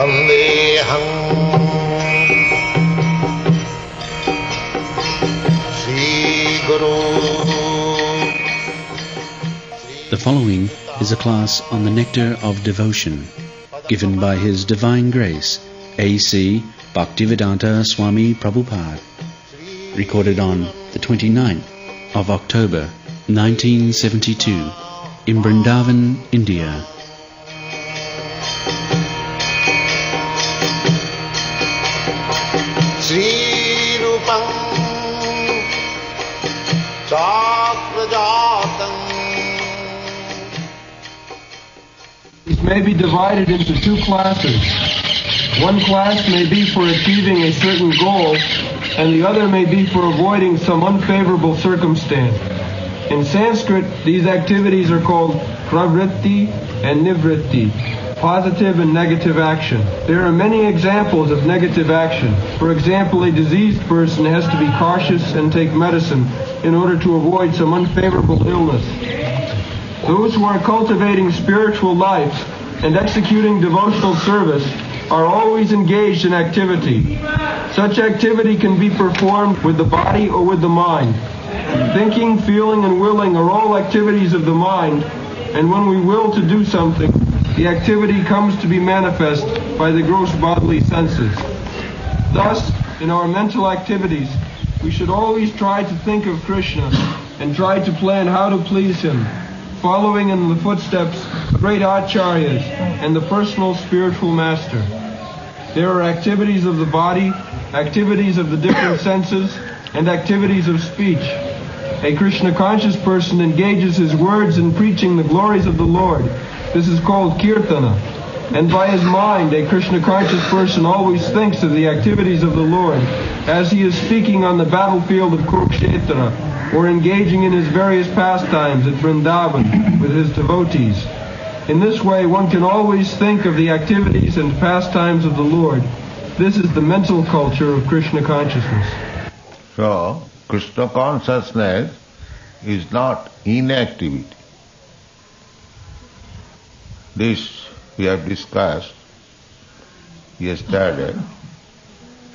Vandeham Sri Guru. The following is a class on the Nectar of Devotion, given by His Divine Grace, A.C. Bhaktivedanta Swami Prabhupada, recorded on the 29th of October 1972 in Vrindavan, India. Sri Rupam Chakrajatam. These may be divided into two classes. One class may be for achieving a certain goal, and the other may be for avoiding some unfavorable circumstance. In Sanskrit, these activities are called pravritti and nivritti, positive and negative action. There are many examples of negative action. For example, a diseased person has to be cautious and take medicine in order to avoid some unfavorable illness. Those who are cultivating spiritual life and executing devotional service are always engaged in activity. Such activity can be performed with the body or with the mind. Thinking, feeling, and willing are all activities of the mind, and when we will to do something, the activity comes to be manifest by the gross bodily senses. Thus, in our mental activities, we should always try to think of Krishna and try to plan how to please Him, following in the footsteps of great acharyas and the personal spiritual master. There are activities of the body, activities of the different senses, and activities of speech. A Krishna-conscious person engages his words in preaching the glories of the Lord. This is called kirtana. And by his mind, a Krishna-conscious person always thinks of the activities of the Lord as he is speaking on the battlefield of Kurukshetra or engaging in his various pastimes at Vrindavan with his devotees. In this way, one can always think of the activities and pastimes of the Lord. This is the mental culture of Krishna consciousness. So, Krishna consciousness is not inactivity. This we have discussed yesterday.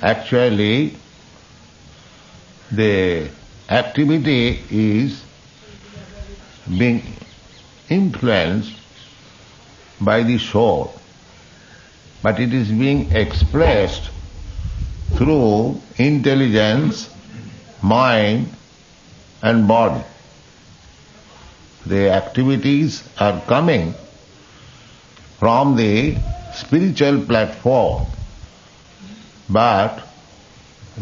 Actually, the activity is being influenced by the soul, but it is being expressed through intelligence, mind and body. The activities are coming from the spiritual platform, but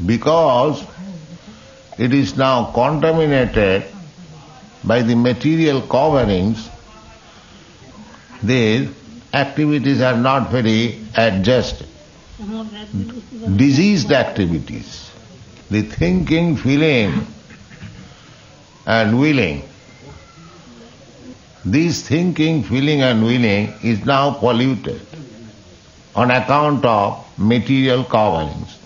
because it is now contaminated by the material coverings, these activities are not very adjusted. Diseased activities, the thinking, feeling and willing. This thinking, feeling and willing is now polluted on account of material coverings.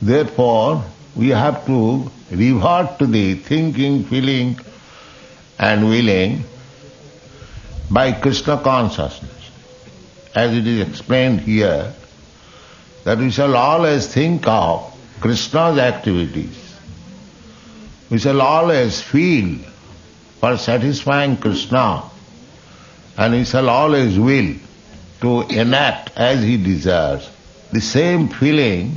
Therefore, we have to revert to the thinking, feeling and willing by Krishna consciousness. As it is explained here, that we shall always think of Krishna's activities. We shall always feel for satisfying Krishna, and we shall always will to enact as he desires. The same feeling,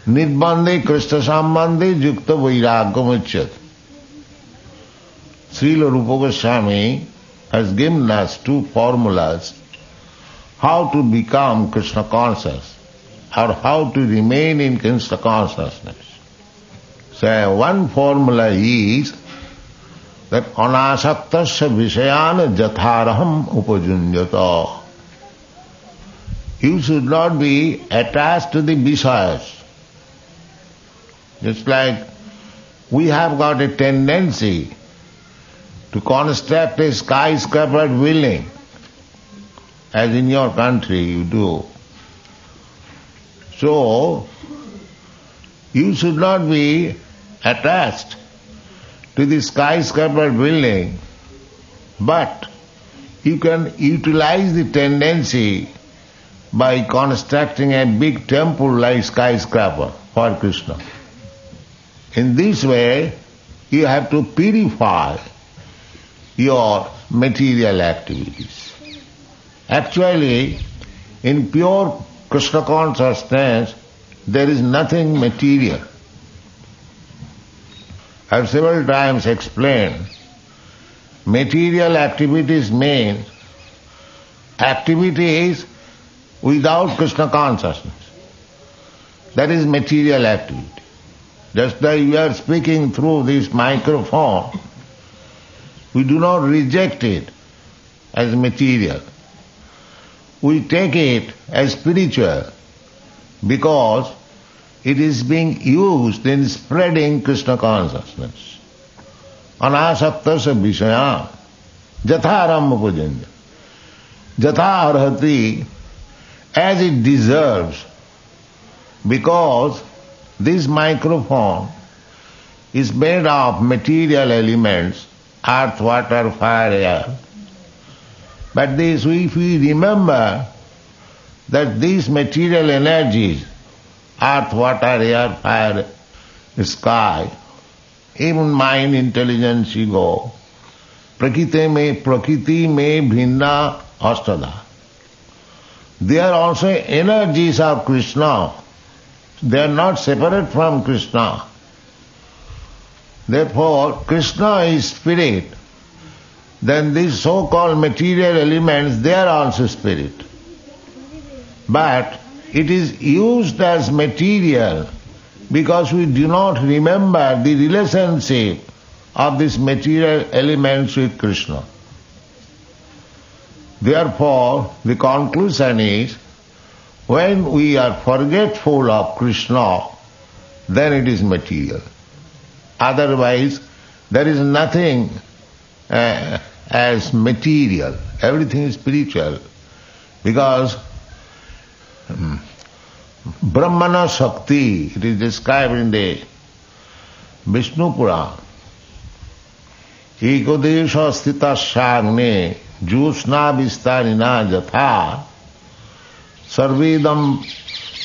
Nirbandhe Krishna Sambandhe Yukta Vairagam Uchyat. Srila Rupa Goswami has given us two formulas how to become Krishna conscious or how to remain in Krishna consciousness. So one formula is that anasaktasya vishayan jatharaham upajunjata. You should not be attached to the Vishayas. Just like we have got a tendency to construct a skyscraper building, as in your country you do. So, you should not be attached to the skyscraper building, but you can utilize the tendency by constructing a big temple like skyscraper for Krishna. In this way, you have to purify your material activities. Actually, in pure Krishna consciousness, there is nothing material. I have several times explained, material activities means activities without Krishna consciousness. That is material activity. Just like we are speaking through this microphone, we do not reject it as material. We take it as spiritual because it is being used in spreading Krishna consciousness. Anasaktasya vishaya jatha arambha pujanya jatha arhati, as it deserves, because this microphone is made of material elements, earth, water, fire, air. But this, if we remember that these material energies, earth, water, air, fire, sky, even mind, intelligence, ego, prakriti mein bhinna astada. They are also energies of Krishna. They are not separate from Krishna. Therefore, Krishna is spirit. Then these so-called material elements, they are also spirit. But it is used as material because we do not remember the relationship of these material elements with Krishna. Therefore, the conclusion is, when we are forgetful of Krishna, then it is material. Otherwise, there is nothing as material. Everything is spiritual. Because Brahmana Shakti, it is described in the Vishnu Purana. Ekodesha sthita shagne jusna vistarina jatha sarvedam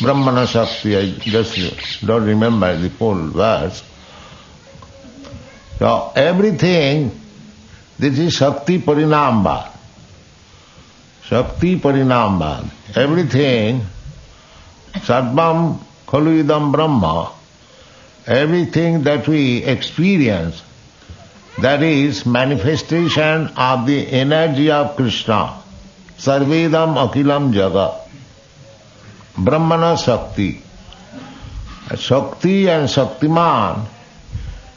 Brahmana Shakti. I just don't remember the full verse. So everything, this is Shakti Parinambha. Shakti Parinambha. Everything, Sarvam Khaluidam Brahma, everything that we experience, that is manifestation of the energy of Krishna. Sarvedam Akilam Jagat. Brahmana Shakti. Shakti and Shaktiman,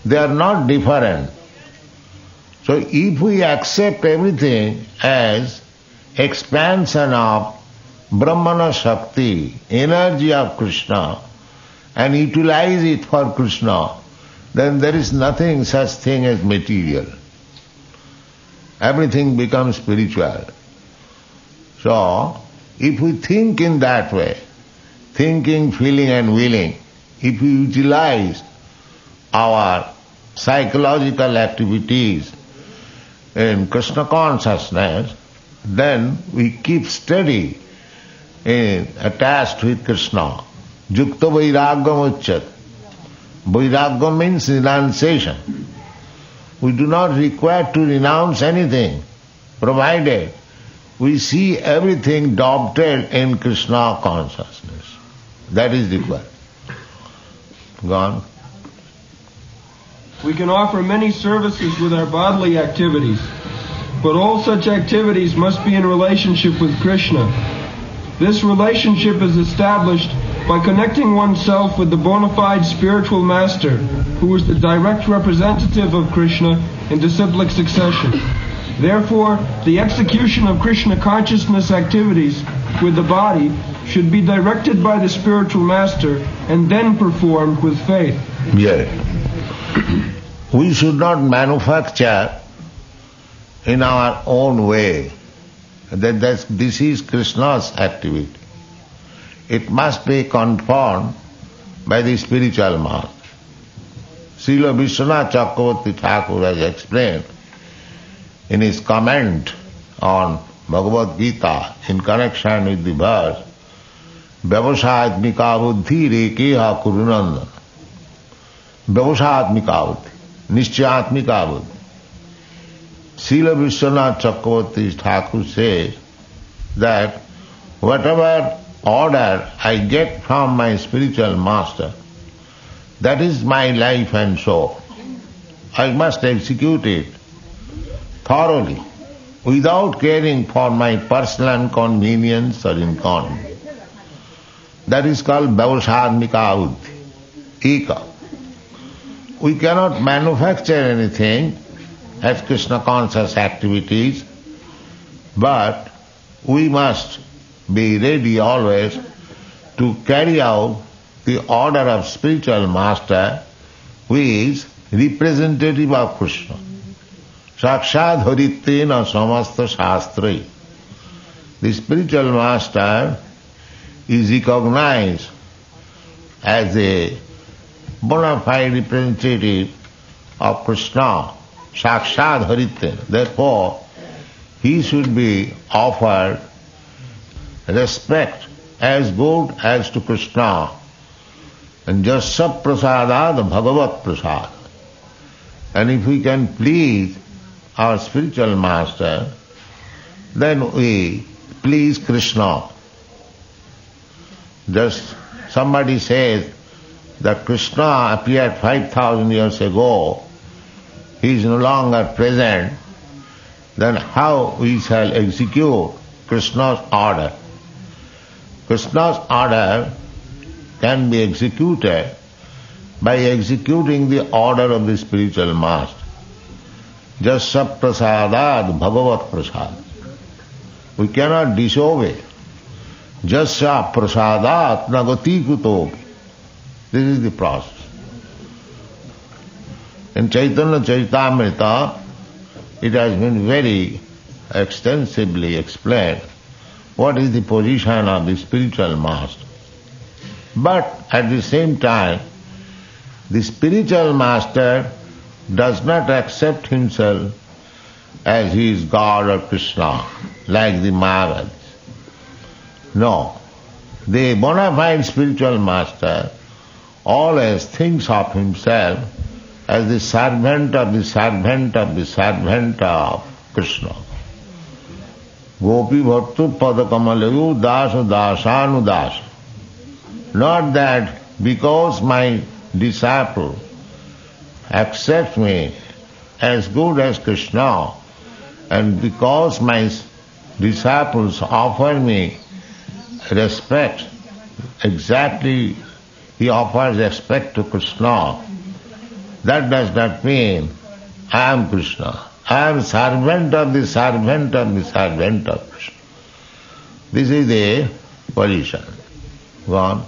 they are not different. So if we accept everything as expansion of Brahmana Shakti, energy of Krishna, and utilize it for Krishna, then there is nothing such thing as material. Everything becomes spiritual. So, if we think in that way, thinking, feeling and willing, if we utilize our psychological activities in Krishna consciousness, then we keep steady attached with Krishna. Yukta vairagyam uchyat. Vairagyam means renunciation. We do not require to renounce anything, provided we see everything adopted in Krishna consciousness. That is required. Gone. We can offer many services with our bodily activities, but all such activities must be in relationship with Krishna. This relationship is established by connecting oneself with the bona fide spiritual master, who is the direct representative of Krishna in disciplic succession. Therefore, the execution of Krishna consciousness activities with the body should be directed by the spiritual master and then performed with faith. Yes. We should not manufacture in our own way that this is Krishna's activity. It must be confirmed by the spiritual master. Srila Vishwanath Chakravarti Thakur has explained in his comment on Bhagavad Gita in connection with the verse Vyavasatmika buddhi rekeha kurunanda. Vyavasatmika buddhi, Nischayatmika buddhi. Srila Vishwanath Chakravarti Thakur says that whatever order I get from my spiritual master, that is my life and soul. I must execute it thoroughly, without caring for my personal convenience or inconvenience. That is called Vyavasatmika buddhi, Eka. We cannot manufacture anything as Krishna conscious activities, but we must be ready always to carry out the order of spiritual master who is representative of Krishna. Sakshad haritvena samasta shastrai. The spiritual master is recognized as a bona fide representative of Krishna, Sakshad haritvena. Therefore, he should be offered respect as good as to Krishna. And just sab prasadad bhagavat prasad. And if we can please our spiritual master, then we please Krishna. Just somebody says that Krishna appeared 5,000 years ago, he is no longer present, then how we shall execute Krishna's order? Krishna's order can be executed by executing the order of the spiritual master. Jasya prasadad bhagavat prasad. We cannot disobey. Jasya prasadat nagati kuto. This is the process. In Chaitanya Charitamrita, it has been very extensively explained what is the position of the spiritual master. But at the same time, the spiritual master does not accept himself as he is God or Krishna, like the Mayavadis. No. The bona fide spiritual master always thinks of himself as the servant of the servant of the servant of Krishna. Gopi bhattu padakamalahu dasa dasanu dasa. Not that because my disciple accepts me as good as Krishna, and because my disciples offer me respect, exactly he offers respect to Krishna, that does not mean I am Krishna. I am servant of the servant of the servant of Krishna. This is the position. Go on.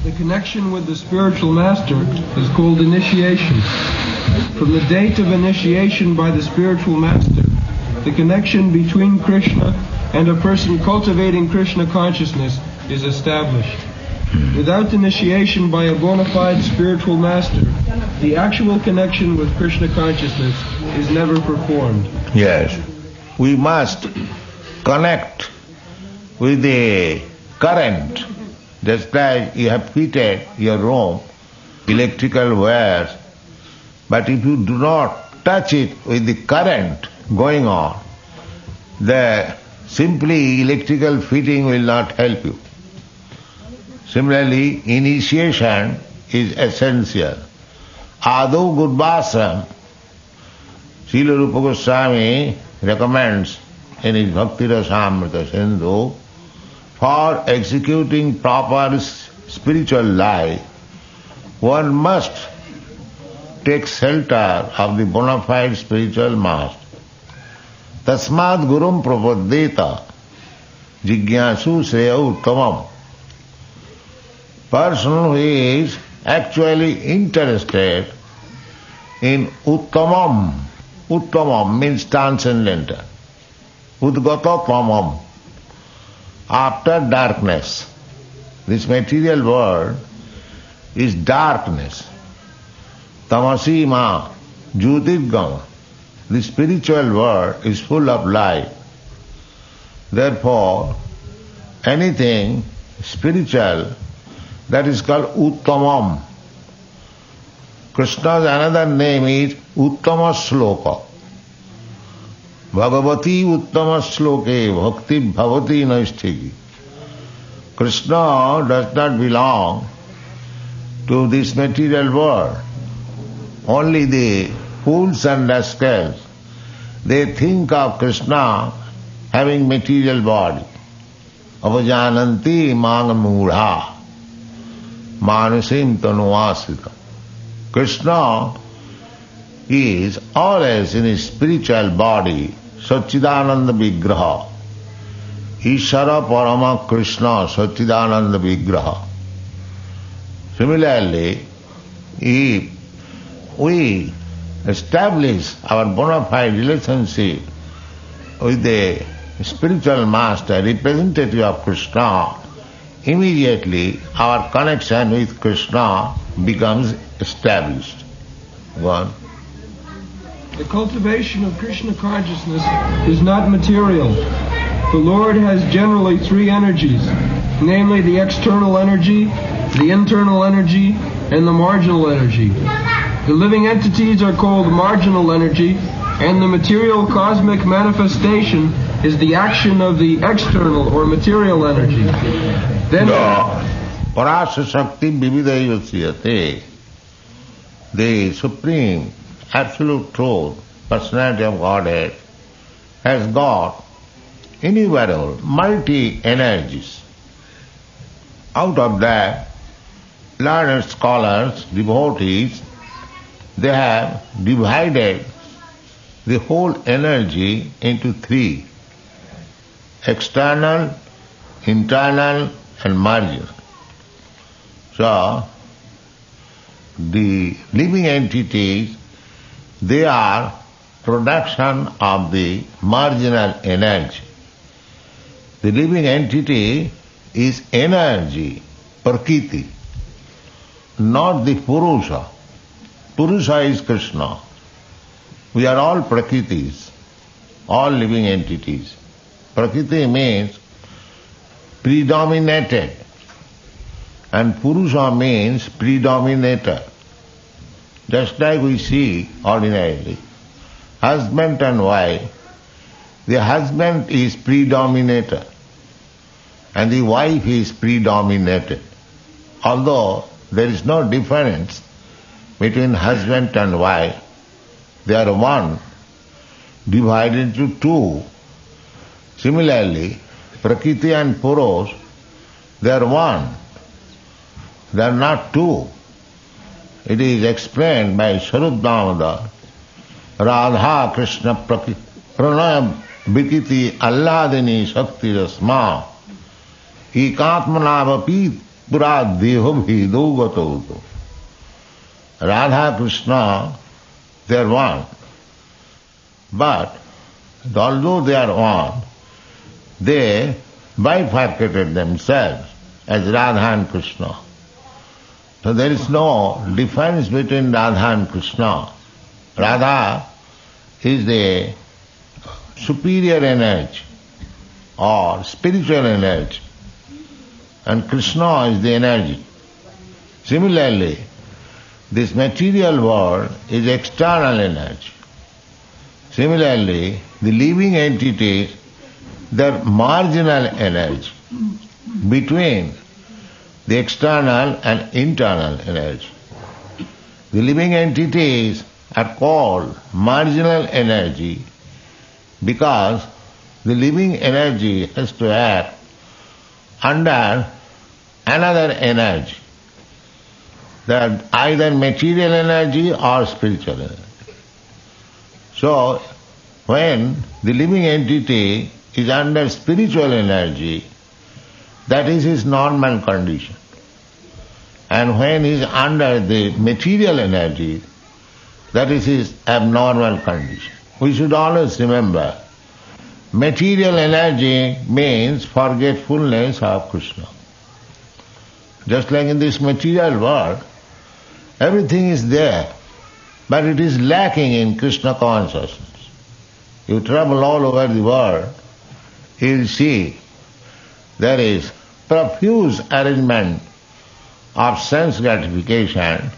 The connection with the spiritual master is called initiation. From the date of initiation by the spiritual master, the connection between Krishna and a person cultivating Krishna consciousness is established. Without initiation by a bona fide spiritual master, the actual connection with Krishna consciousness is never performed. Yes. We must connect with the current. Just like you have fitted your room, electrical wires, but if you do not touch it with the current going on, the simply electrical fitting will not help you. Similarly, initiation is essential. Adu Gurvasram, Srila Rupa Goswami recommends in his Bhakti Rasamrita Sindhu, for executing proper spiritual life, one must take shelter of the bona fide spiritual master. Tasmad gurum prapaddeta jigyasu sreya uttamam. Person who is actually interested in uttamam. Uttamam means transcendental. Udgata tamam. After darkness. This material world is darkness. Tamasi ma jyotirgama. The spiritual world is full of light. Therefore, anything spiritual, that is called Uttamam. Krishna's another name is Uttama Sloka. Bhagavati Uttama Sloke Bhakti Bhavati Naisthiki. Krishna does not belong to this material world. Only the fools and rascals, they think of Krishna having material body. Avajananti mangamudha manasim tanuasita. Krishna is always in his spiritual body, Satchidananda Vigraha. Ishara Parama Krishna Satchidananda Vigraha. Similarly, if we establish our bona fide relationship with the spiritual master, representative of Krishna, immediately our connection with Krishna becomes established. Go on. The cultivation of Krishna consciousness is not material. The Lord has generally three energies, namely the external energy, the internal energy, and the marginal energy. The living entities are called marginal energy, and the material cosmic manifestation is the action of the external or material energy. Then Parasa Shakti Vividayasiyate, the Supreme Absolute Truth, Personality of Godhead, has got innumerable multi-energies. Out of that, learned scholars, devotees, they have divided the whole energy into three: external, internal and marginal. So, the living entities, they are production of the marginal energy. The living entity is energy, Prakriti, not the Purusha. Purusha is Krishna. We are all Prakritis, all living entities. Prakriti means predominated, and Purusha means predominator. Just like we see ordinarily, husband and wife, the husband is predominator and the wife is predominated. Although there is no difference between husband and wife, they are one, divided into two. Similarly, Prakriti and Purush, they are one, they are not two. It is explained by Swarup Damodar, Radha Krishna Pranaya Vikiti Alladini Shakti Rasma Ekatmanavapi Pura Deho Bhido Gato. Radha Krishna, they are one. But although they are one, they bifurcated themselves as Radha and Krishna. So there is no difference between Radha and Krishna. Radha is the superior energy or spiritual energy, and Krishna is the energy. Similarly, this material world is external energy. Similarly, the living entities, they are marginal energy between the external and internal energy. The living entities are called marginal energy because the living energy has to act under another energy, that either material energy or spiritual energy. So, when the living entity is under spiritual energy, that is his normal condition. And when he is under the material energy, that is his abnormal condition. We should always remember, material energy means forgetfulness of Krishna. Just like in this material world, everything is there, but it is lacking in Krishna consciousness. You travel all over the world, you will see there is profuse arrangement of sense gratification,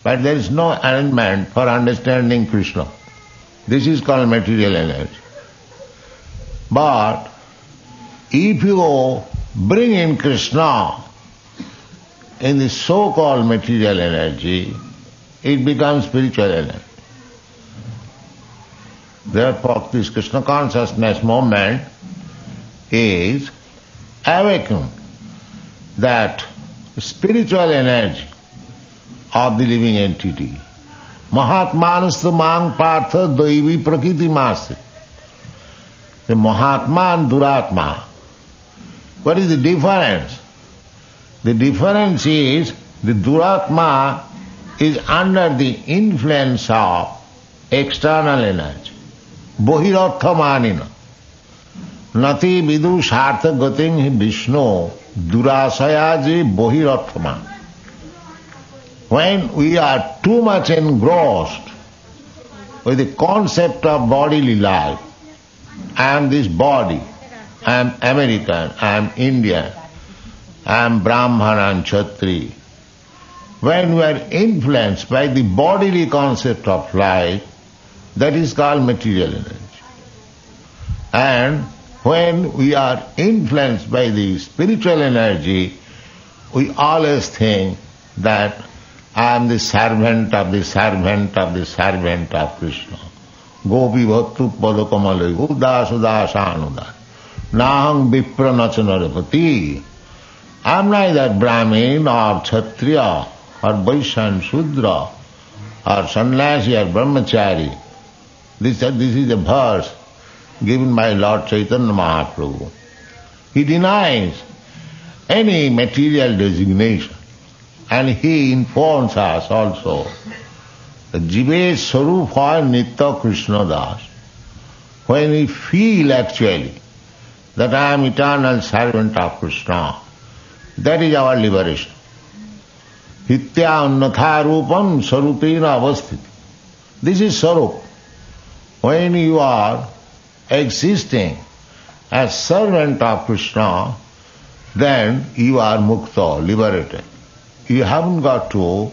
but there is no arrangement for understanding Krishna. This is called material energy. But if you bring in Krishna in the so-called material energy, it becomes spiritual energy. Therefore, this Krishna consciousness movement is awakened that spiritual energy of the living entity. Mahatmanastu mang partha daivi prakriti masti. The Mahatma and Duratma. What is the difference? The difference is the Duratma is under the influence of external energy. Bohirarthamanina. Nati vidu shartha gating hi Vishnu durasayaji bohirarthaman. When we are too much engrossed with the concept of bodily life, I am this body, I am American, I am Indian, I am Brahman and Kshatri. When we are influenced by the bodily concept of life, that is called material energy. And when we are influenced by the spiritual energy, we always think that I am the servant of the servant of the servant of Krishna. Gopi bhattu padakamale udasa dasanuda. Nahang vipra nachanarapati. I am neither Brahmin or Kshatriya or Vaishya and Shudra or Sannyasi or Brahmachari. This is a verse given by Lord Chaitanya Mahaprabhu. He denies any material designation, and he informs us also that Jive Sarupa Nitya Krishna Das. When we feel actually that I am eternal servant of Krishna, that is our liberation. Hitya annatha rupam sarupena avasthiti. This is sarup. When you are existing as servant of Krishna, then you are mukta, liberated. You haven't got to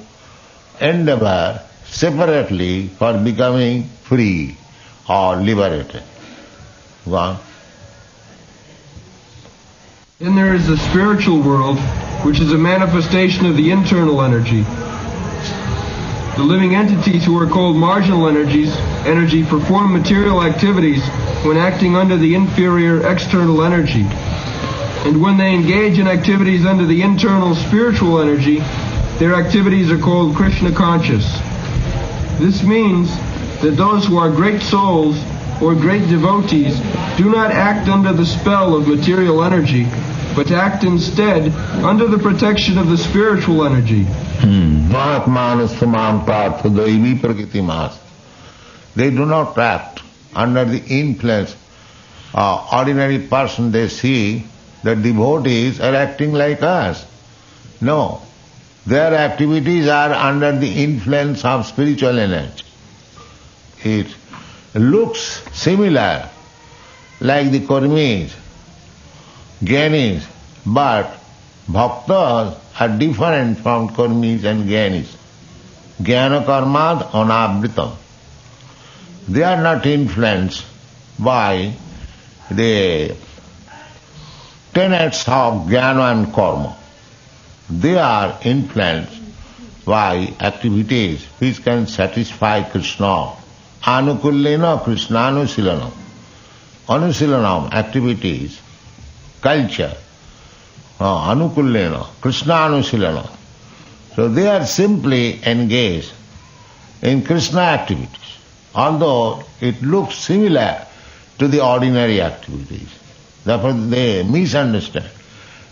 endeavor separately for becoming free or liberated. Go on. Then there is the spiritual world, which is a manifestation of the internal energy. The living entities who are called marginal energy perform material activities when acting under the inferior external energy. And when they engage in activities under the internal spiritual energy, their activities are called Krishna conscious. This means that those who are great souls or great devotees do not act under the spell of material energy, but act instead under the protection of the spiritual energy. They do not act under the influence. Ordinary person, they see that devotees are acting like us. No, their activities are under the influence of spiritual energy. It looks similar like the Karmis, Gyanis, but Bhaktas are different from Karmis and Gyanis. Jnana karmad anavritam. They are not influenced by the tenets of jnana and karma. They are influenced by activities which can satisfy Krishna. Anukullena Krishnaanusilanam. Anusilanam, activities, culture. Anukullena Krishnaanusilanam. So they are simply engaged in Krishna activities, although it looks similar to the ordinary activities. Therefore they misunderstand.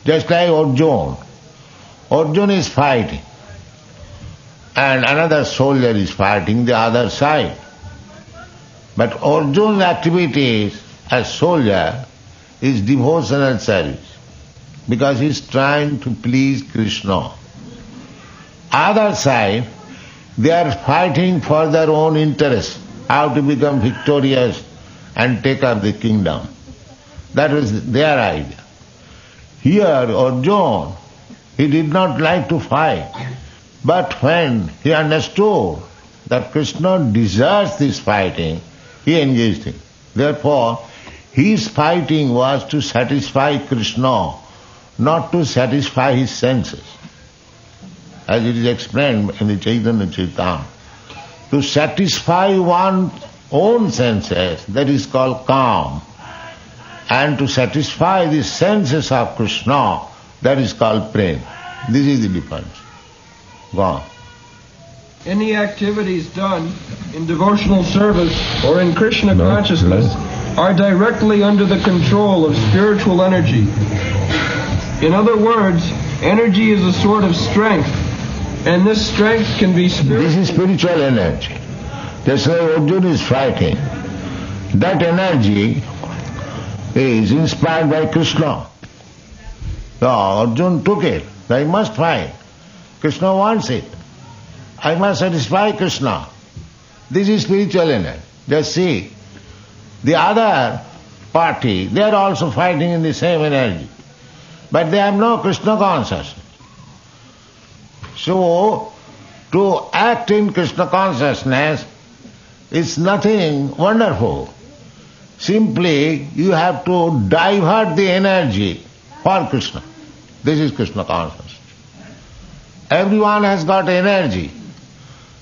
Just like Arjuna. Arjuna is fighting and another soldier is fighting the other side. But Arjuna's activities as soldier is devotional service because he is trying to please Krishna. Other side, they are fighting for their own interest, how to become victorious and take up the kingdom. That was their idea. Here, Arjuna, he did not like to fight. But when he understood that Krishna desires this fighting, he engaged in. Therefore, his fighting was to satisfy Krishna, not to satisfy his senses. As it is explained in the Chaitanya Charitamrita. To satisfy one's own senses, that is called calm. And to satisfy the senses of Krishna, that is called prem. This is the difference. Go on. Any activities done in devotional service or in Krishna consciousness are directly under the control of spiritual energy. In other words, energy is a sort of strength, and this strength can be spiritual. This is spiritual energy. That's why Arjuna is fighting. That energy is inspired by Krishna. So Arjuna took it. I must fight. Krishna wants it. I must satisfy Krishna. This is spiritual energy. Just see. The other party, they are also fighting in the same energy. But they have no Krishna consciousness. So, to act in Krishna consciousness is nothing wonderful. Simply, you have to divert the energy for Krishna. This is Krishna consciousness. Everyone has got energy,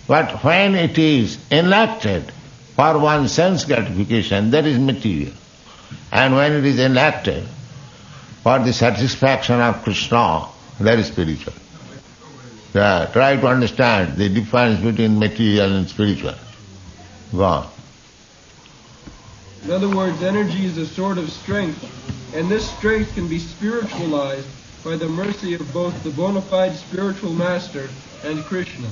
but when it is enacted for one's sense gratification, that is material. And when it is enacted for the satisfaction of Krishna, that is spiritual. Try to understand the difference between material and spiritual. Go on. In other words, energy is a sort of strength, and this strength can be spiritualized by the mercy of both the bona fide spiritual master and Krishna.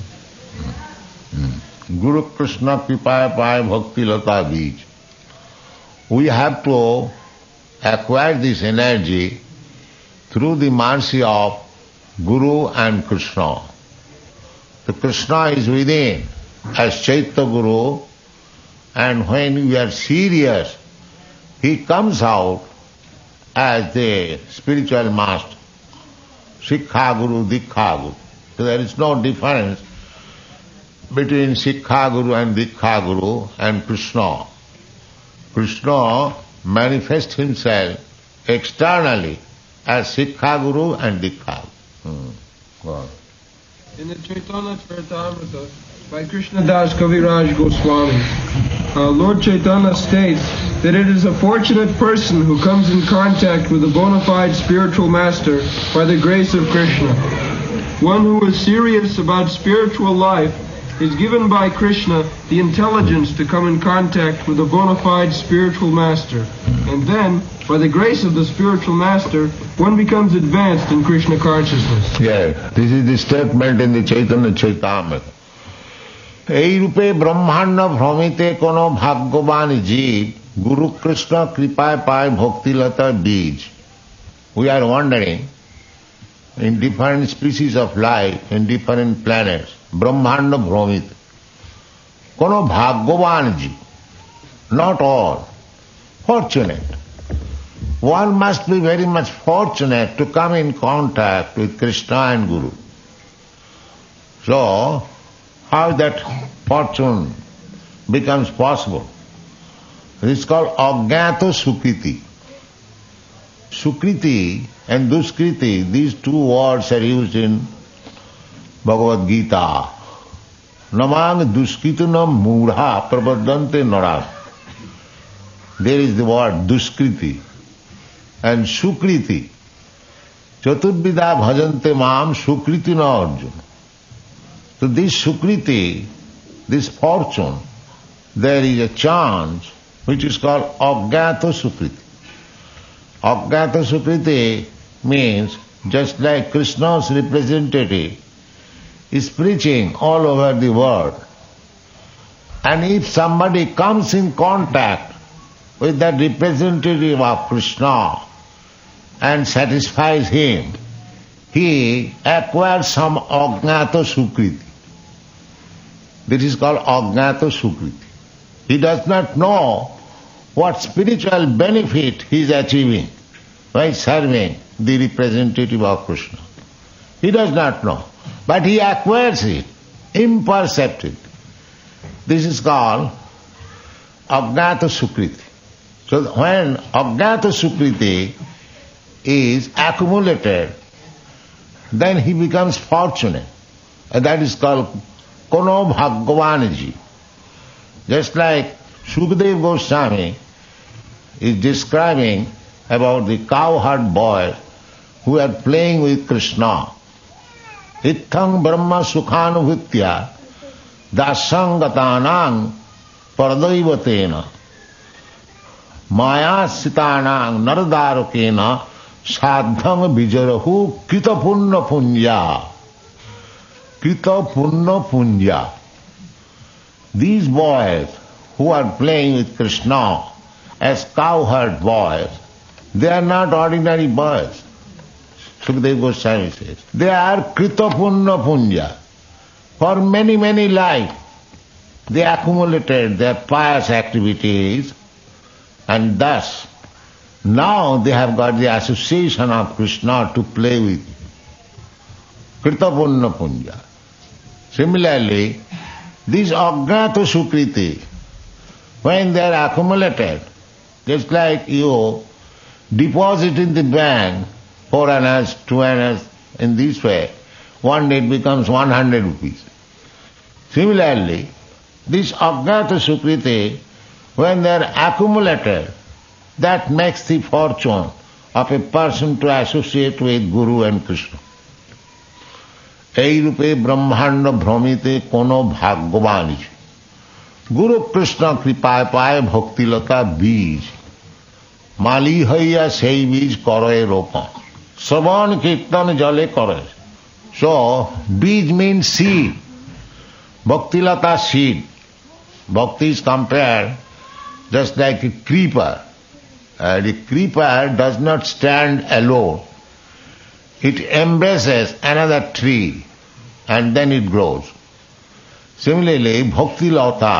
Guru Krishna Kripaya Paya Bhakti Lata Bij. We have to acquire this energy through the mercy of Guru and Krishna. The Krishna is within as Chaitya Guru, and when we are serious, he comes out as the spiritual master. Sikha Guru, Dikha Guru. So there is no difference between Sikha Guru and Dikha Guru and Krishna. Krishna manifests himself externally as Sikha Guru and Dikha Guru. Go on. In the Chaitanya Charitamrita by Krishnadas Kaviraj Goswami, Lord Chaitanya states that it is a fortunate person who comes in contact with a bona fide spiritual master by the grace of Krishna. One who is serious about spiritual life is given by Krishna the intelligence to come in contact with a bona fide spiritual master. And then, by the grace of the spiritual master, one becomes advanced in Krishna consciousness. Yes, this is the statement in the Chaitanya Charitamrita. এই রূপে ব্রহ্মাণ্ড ভ্রমিতে কোন ভাগ্যবান জীব গুরু কৃষ্ণ কৃপায় পায় ভক্তিলতা বীজ. We are wandering in different species of life, in different planets. ব্রহ্মাণ্ড ভ্রমিত. কোন ভাগ্যবান জীব. Not all. Fortunate. One must be very much fortunate to come in contact with Krishna and Guru. So, how that fortune becomes possible? It is called Ajnata Sukriti. Sukriti and Duskriti, these two words are used in Bhagavad Gita. Namang Duskritinam Mudha Prabhadante Nara. There is the word Duskriti and Sukriti. Chaturvida bhajante mam Sukriti na Arjuna. So this Sukriti, this fortune, there is a chance which is called Ajnata Sukriti. Ajnata Sukriti means just like Krishna's representative is preaching all over the world, and if somebody comes in contact with that representative of Krishna and satisfies him, he acquires some Ajnata Sukriti. This is called Ajnata Sukriti. He does not know what spiritual benefit he is achieving. by serving the representative of Krishna. He does not know, but he acquires it imperceptibly. This is called Ajnata Sukriti. So when Ajnata Sukriti is accumulated, then he becomes fortunate. And that is called Kono Bhagavanaji. Just like Sukadeva Goswami is describing about the cowherd boys who are playing with Krishna. Ithang Brahma Sukhanuvitya Dasangatanang Pardaivatena Maya Sitanang Nardarukena Sadhang Vijarahu Kitapunna Punya. Kitapunna Punya. These boys who are playing with Krishna as cowherd boys, they are not ordinary boys. Sukadeva Goswami says, they are Kritapunna Punya. For many, many lives, they accumulated their pious activities, and thus now they have got the association of Krishna to play with. Kritapunna Punya. Similarly, these Ajnata Sukriti, when they are accumulated, just like you deposit in the bank 4 annas, 2 annas, in this way, one day it becomes 100 rupees. Similarly, this Ajnata Sukriti, when they are accumulated, that makes the fortune of a person to associate with Guru and Krishna. এই রূপে ব্রহ্মাণ্ড ভ্রমিতে কোনো ভাগ্যবান গুরু কৃষ্ণ কৃপায় পায় ভক্তিলতা বীজ মালি হইয়া সেই বীজ করে রোপণ শ্রবণ কীর্তন জলে করে. So beej means seed. Bhaktilata seed. Bhakti is compared just like a creeper. The creeper does not stand alone. It embraces another tree and then it grows. Similarly, Bhakti Lata,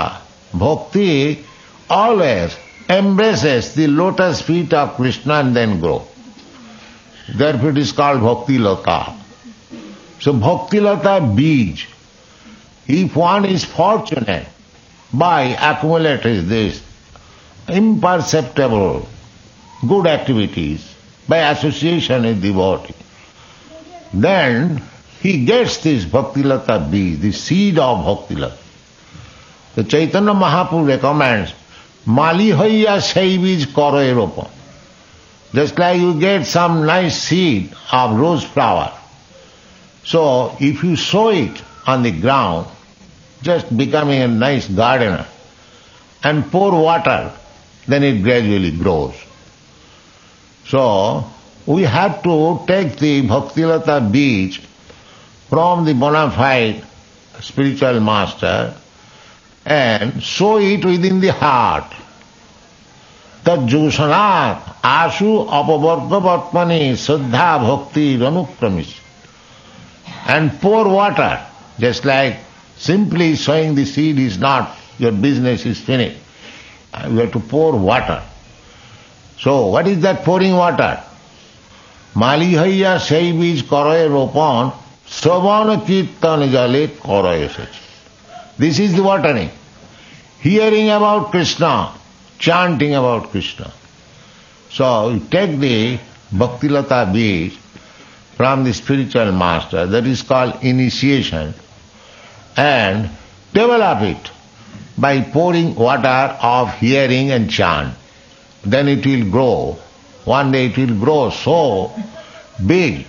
Bhakti always embraces the lotus feet of Krishna and then grows. Therefore it is called Bhakti Lata. So Bhakti Lata Beej, if one is fortunate by accumulating this imperceptible good activities by association with devotee, then he gets this Bhaktilata Beej, the seed of Bhaktilata. The Chaitanya Mahaprabhu recommends Mali hoiya sei bij kore ropan. Just like you get some nice seed of rose flower. So if you sow it on the ground, just becoming a nice gardener, and pour water, then it gradually grows. So we have to take the Bhaktilata Beej from the bona fide spiritual master and sow it within the heart. Tad Josanat Asu Apavargavatmani Saddha Bhakti Ranukramis. And pour water, just like simply sowing the seed is not, your business is finished. You have to pour water. So what is that pouring water? Mali haiya sei bij koroye ropan Sravana Kirtana Jale Koroyasach. This is the watering. Hearing about Krishna, chanting about Krishna. So you take the Bhaktilata Beej from the spiritual master, that is called initiation, and develop it by pouring water of hearing and chant. Then it will grow. One day it will grow so big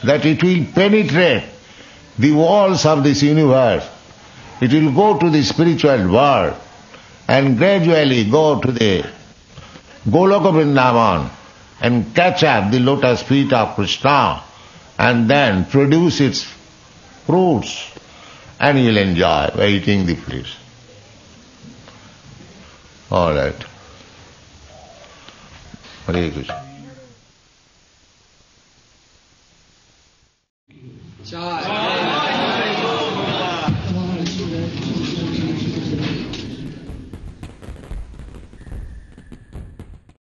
that it will penetrate the walls of this universe. It will go to the spiritual world and gradually go to the Goloka Vrindavan and catch up the lotus feet of Krishna and then produce its fruits, and you will enjoy by eating the fruits. All right. Hare Krishna.